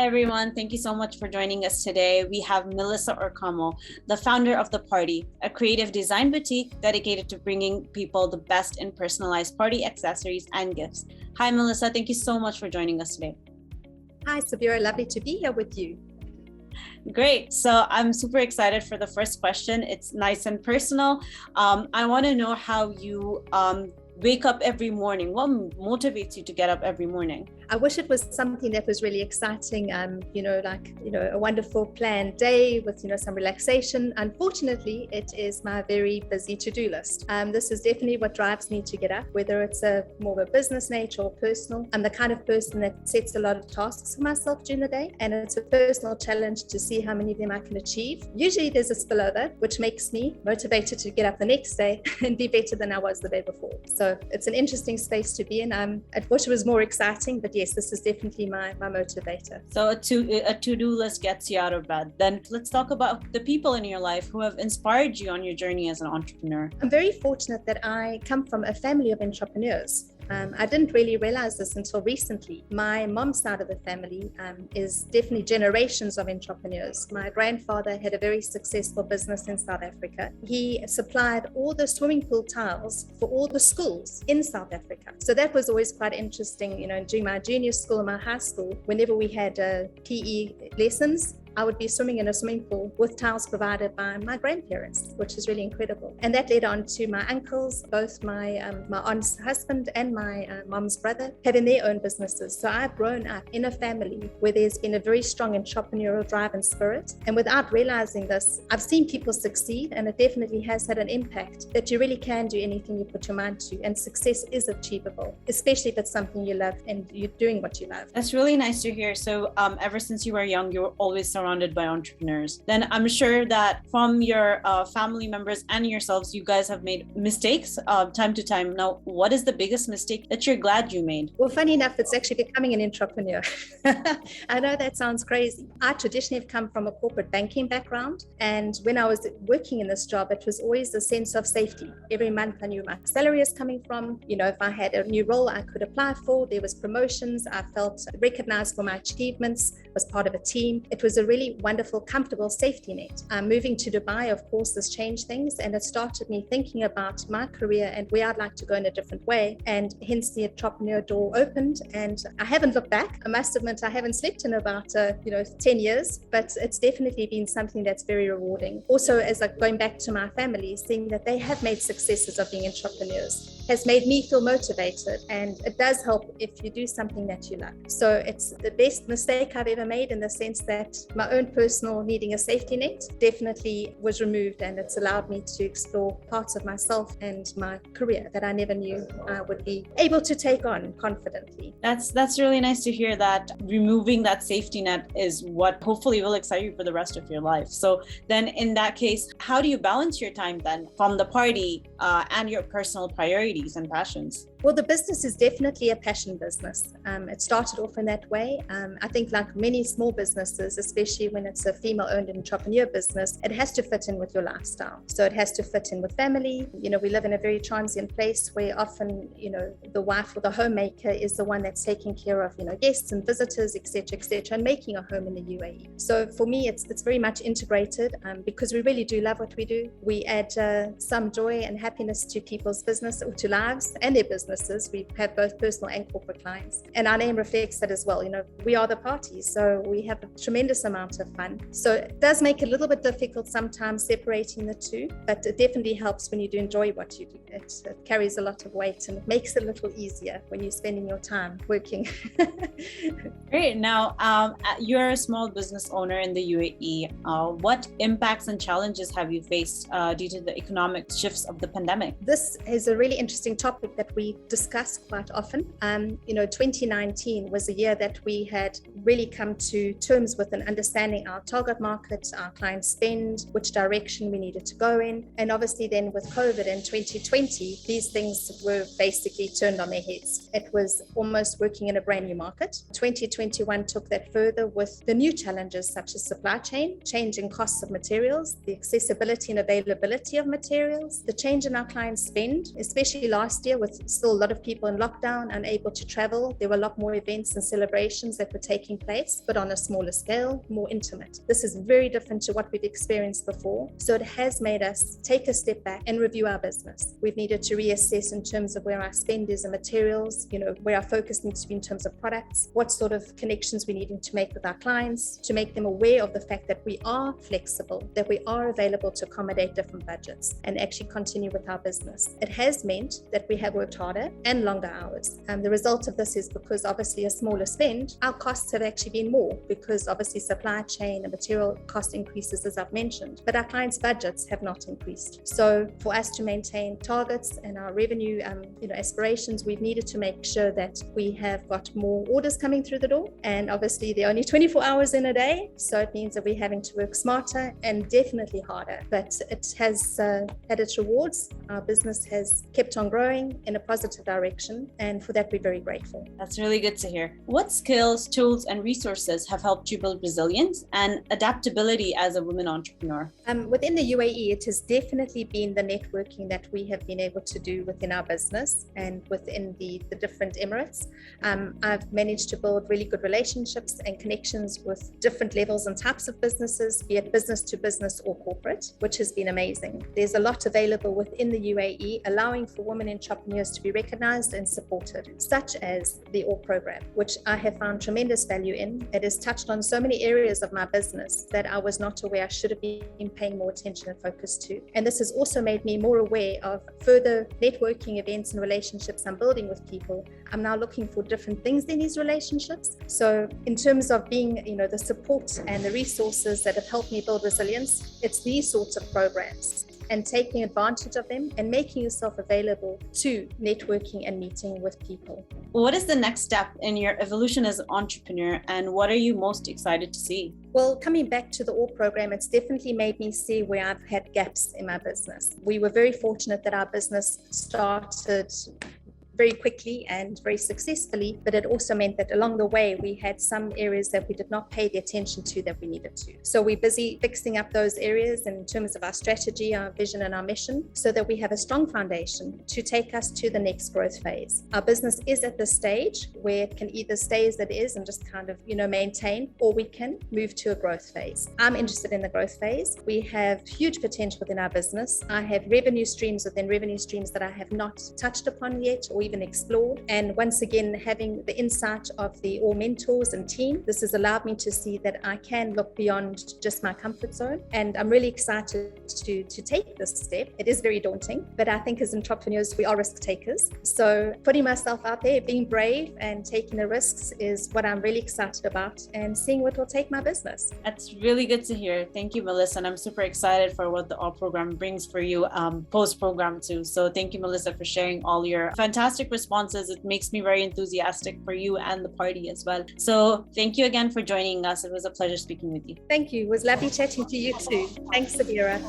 Hi, everyone. Thank you so much for joining us today. We have Melissa Orcamo, the founder of The Party, a creative design boutique dedicated to bringing people the best in personalized party accessories and gifts. Hi, Melissa. Thank you so much for joining us today. Hi, Sabira. Lovely to be here with you. Great. So I'm super excited for the first question. It's nice and personal. I want to know how you wake up every morning. What motivates you to get up every morning? I wish it was something that was really exciting, a wonderful planned day with, some relaxation. Unfortunately, it is my very busy to-do list. This is definitely what drives me to get up, whether it's more of a business nature or personal. I'm the kind of person that sets a lot of tasks for myself during the day, and it's a personal challenge to see how many of them I can achieve. Usually there's a spillover, which makes me motivated to get up the next day and be better than I was the day before. So it's an interesting space to be in. I wish it was more exciting, but yes, this is definitely my motivator. So a to-do list gets you out of bed. Then let's talk about the people in your life who have inspired you on your journey as an entrepreneur. I'm very fortunate that I come from a family of entrepreneurs. I didn't really realize this until recently. My mom's side of the family is definitely generations of entrepreneurs. My grandfather had a very successful business in South Africa. He supplied all the swimming pool tiles for all the schools in South Africa. So that was always quite interesting. During my junior school and my high school, whenever we had PE lessons, I would be swimming in a swimming pool with tiles provided by my grandparents, which is really incredible. And that led on to my uncles, both my aunt's husband and my mom's brother, having their own businesses. So I've grown up in a family where there's been a very strong entrepreneurial drive and spirit. And without realizing this, I've seen people succeed, and it definitely has had an impact that you really can do anything you put your mind to, and success is achievable, especially if it's something you love and you're doing what you love. That's really nice to hear. So ever since you were young, you were always surrounded by entrepreneurs. Then I'm sure that from your family members and yourselves, you guys have made mistakes time to time. Now, what is the biggest mistake that you're glad you made? Well, funny enough, it's actually becoming an entrepreneur. I know that sounds crazy. I traditionally have come from a corporate banking background. And when I was working in this job, it was always a sense of safety. Every month I knew my salary is coming from, if I had a new role I could apply for, there was promotions. I felt recognized for my achievements, was part of a team. It was a really wonderful, comfortable safety net. Moving to Dubai, of course, this changed things, and it started me thinking about my career and where I'd like to go in a different way. And hence the entrepreneur door opened, and I haven't looked back. I must admit, I haven't slept in about 10 years, but it's definitely been something that's very rewarding. Also, as going back to my family, seeing that they have made successes of being entrepreneurs has made me feel motivated, and it does help if you do something that you love. So it's the best mistake I've ever made, in the sense that my own personal needing a safety net definitely was removed, and it's allowed me to explore parts of myself and my career that I never knew I would be able to take on confidently. That's really nice to hear, that removing that safety net is what hopefully will excite you for the rest of your life. So then in that case, how do you balance your time then from the party and your personal priorities and passions? Well, the business is definitely a passion business. It started off in that way. I think like many small businesses, especially when it's a female-owned entrepreneur business, it has to fit in with your lifestyle. So it has to fit in with family. We live in a very transient place where often, the wife or the homemaker is the one that's taking care of, guests and visitors, etc., and making a home in the UAE. So for me, it's very much integrated because we really do love what we do. We add some joy and happiness to people's business, or to lives and their business. We have both personal and corporate clients, and our name reflects that as well. We are the party, so we have a tremendous amount of fun. So it does make it a little bit difficult sometimes separating the two, but it definitely helps when you do enjoy what you do. It carries a lot of weight, and it makes it a little easier when you're spending your time working. Great. Now, you're a small business owner in the UAE. What impacts and challenges have you faced due to the economic shifts of the pandemic? This is a really interesting topic that we discuss quite often. 2019 was a year that we had really come to terms with and understanding our target market, our client spend, which direction we needed to go in. And obviously then with COVID in 2020, these things were basically turned on their heads. It was almost working in a brand new market. 2021 took that further with the new challenges such as supply chain, change in costs of materials, the accessibility and availability of materials, the change in our client spend, especially last year with still still a lot of people in lockdown, unable to travel. There were a lot more events and celebrations that were taking place, but on a smaller scale, more intimate. This is very different to what we've experienced before. So it has made us take a step back and review our business. We've needed to reassess in terms of where our spend is in materials, where our focus needs to be in terms of products, what sort of connections we're needing to make with our clients, to make them aware of the fact that we are flexible, that we are available to accommodate different budgets and actually continue with our business. It has meant that we have worked harder and longer hours. The result of this is because obviously a smaller spend, our costs have actually been more because obviously supply chain and material cost increases, as I've mentioned, but our clients' budgets have not increased. So for us to maintain targets and our revenue aspirations, we've needed to make sure that we have got more orders coming through the door. And obviously they're only 24 hours in a day. So it means that we're having to work smarter and definitely harder, but it has had its rewards. Our business has kept on growing in a positive direction. And for that, we're very grateful. That's really good to hear. What skills, tools, and resources have helped you build resilience and adaptability as a woman entrepreneur? Within the UAE, it has definitely been the networking that we have been able to do within our business and within the different Emirates. I've managed to build really good relationships and connections with different levels and types of businesses, be it business to business or corporate, which has been amazing. There's a lot available within the UAE, allowing for women entrepreneurs to be recognized and supported, such as the OR program, which I have found tremendous value in. It has touched on so many areas of my business that I was not aware I should have been paying more attention and focus to. And this has also made me more aware of further networking events and relationships I'm building with people. I'm now looking for different things in these relationships. So in terms of being, the support and the resources that have helped me build resilience, it's these sorts of programs and taking advantage of them and making yourself available to networking and meeting with people. What is the next step in your evolution as an entrepreneur, and what are you most excited to see? Well, coming back to the OR program, it's definitely made me see where I've had gaps in my business. We were very fortunate that our business started very quickly and very successfully, but it also meant that along the way we had some areas that we did not pay the attention to that we needed to. So we're busy fixing up those areas in terms of our strategy, our vision and our mission, so that we have a strong foundation to take us to the next growth phase. Our business is at the stage where it can either stay as it is and just kind of maintain, or we can move to a growth phase. I'm interested in the growth phase. We have huge potential within our business. I have revenue streams within revenue streams that I have not touched upon yet or even explored. And once again, having the insight of the OR mentors and team, this has allowed me to see that I can look beyond just my comfort zone. And I'm really excited to take this step. It is very daunting, but I think as entrepreneurs, we are risk takers. So putting myself out there, being brave and taking the risks is what I'm really excited about, and seeing what will take my business. That's really good to hear. Thank you, Melissa. And I'm super excited for what the OR program brings for you post-program too. So thank you, Melissa, for sharing all your fantastic responses. It makes me very enthusiastic for you and the party as well. So thank you again for joining us. It was a pleasure speaking with you. Thank you. It was lovely chatting to you too. Thanks, Sabira.